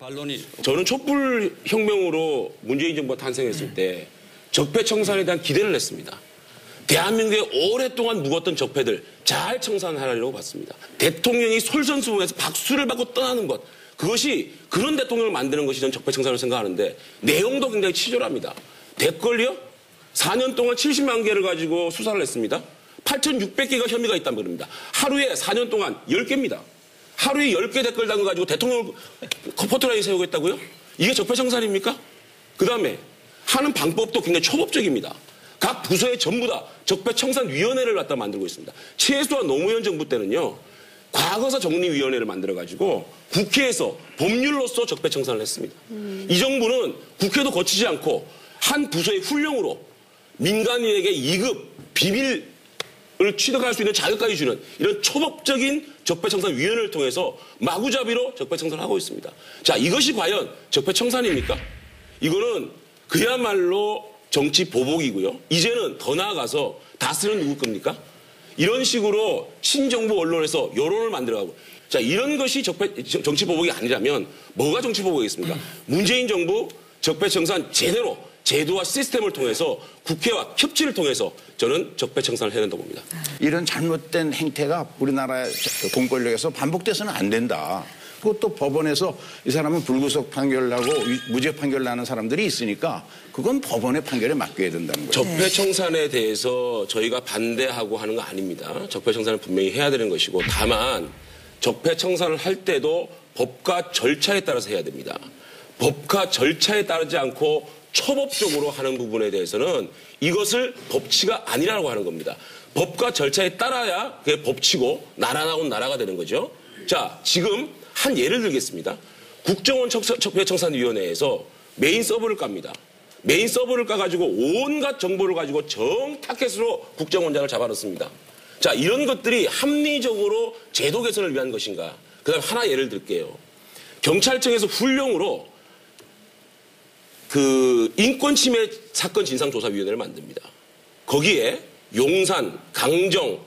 반론이 저는 촛불혁명으로 문재인 정부가 탄생했을 때 적폐청산에 대한 기대를 했습니다. 대한민국에 오랫동안 묵었던 적폐들 잘 청산하려고 봤습니다. 대통령이 솔선수범해서 박수를 받고 떠나는 것, 그것이 그런 대통령을 만드는 것이 저는 적폐청산으로 생각하는데 내용도 굉장히 치졸합니다. 댓글이요? 4년 동안 70만 개를 가지고 수사를 했습니다. 8,600개가 혐의가 있다는 겁니다. 하루에 4년 동안 10개입니다. 하루에 10개 댓글 담아가지고 대통령을 커퍼트라인에 세우겠다고요? 이게 적폐청산입니까? 그 다음에 하는 방법도 굉장히 초법적입니다. 각 부서에 전부 다 적폐청산위원회를 갖다 만들고 있습니다. 최소한 노무현 정부 때는요, 과거사 정리위원회를 만들어가지고 국회에서 법률로서 적폐청산을 했습니다. 이 정부는 국회도 거치지 않고 한 부서의 훈령으로 민간인에게 2급 비밀을 취득할 수 있는 자격까지 주는 이런 초법적인 적폐청산위원회를 통해서 마구잡이로 적폐청산을 하고 있습니다. 자, 이것이 과연 적폐청산입니까? 이거는 그야말로 정치 보복이고요. 이제는 더 나아가서 다스리는 누구 겁니까? 이런 식으로 신정부 언론에서 여론을 만들어가고, 자, 이런 것이 정치 보복이 아니라면 뭐가 정치 보복이겠습니까? 문재인 정부 적폐청산 제대로 제도와 시스템을 통해서 국회와 협치를 통해서 저는 적폐청산을 해야 된다고 봅니다. 이런 잘못된 행태가 우리나라 공권력에서 반복돼서는 안 된다. 그것도 법원에서 이 사람은 불구속 판결 나고 무죄 판결 나는 사람들이 있으니까 그건 법원의 판결에 맡겨야 된다는 거예요. 적폐청산에 대해서 저희가 반대하고 하는 거 아닙니다. 적폐청산을 분명히 해야 되는 것이고, 다만 적폐청산을 할 때도 법과 절차에 따라서 해야 됩니다. 법과 절차에 따르지 않고 초법적으로 하는 부분에 대해서는 이것을 법치가 아니라고 하는 겁니다. 법과 절차에 따라야 그게 법치고 나라나온 나라가 되는 거죠. 자, 지금 한 예를 들겠습니다. 국정원 적폐청산위원회에서 메인 서버를 깝니다. 메인 서버를 까가지고 온갖 정보를 가지고 정타켓으로 국정원장을 잡아넣습니다. 자, 이런 것들이 합리적으로 제도 개선을 위한 것인가? 그 다음 하나 예를 들게요. 경찰청에서 훈령으로 인권 침해 사건 진상조사위원회를 만듭니다. 거기에 용산, 강정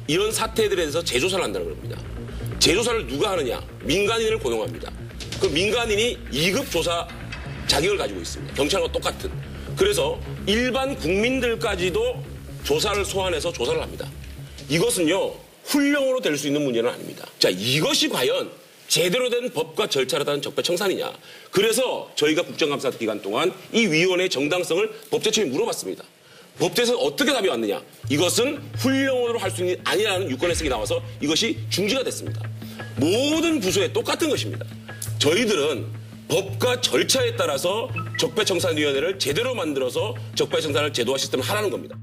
이런 사태들에 대해서 재조사를 한다는 겁니다. 재조사를 누가 하느냐? 민간인을 고용합니다. 그 민간인이 2급 조사 자격을 가지고 있습니다. 경찰과 똑같은. 그래서 일반 국민들까지도 조사를 소환해서 조사를 합니다. 이것은요, 훈령으로 될 수 있는 문제는 아닙니다. 자, 이것이 과연 제대로 된 법과 절차를 따른 적폐청산이냐. 그래서 저희가 국정감사 기간 동안 이 위원회의 정당성을 법제처에 물어봤습니다. 법제에서 어떻게 답이 왔느냐. 이것은 훈령으로 할 수 있는 아니라는 유권 해석이 나와서 이것이 중지가 됐습니다. 모든 부서에 똑같은 것입니다. 저희들은 법과 절차에 따라서 적폐청산위원회를 제대로 만들어서 적폐청산을 제도화 시스템을 하라는 겁니다.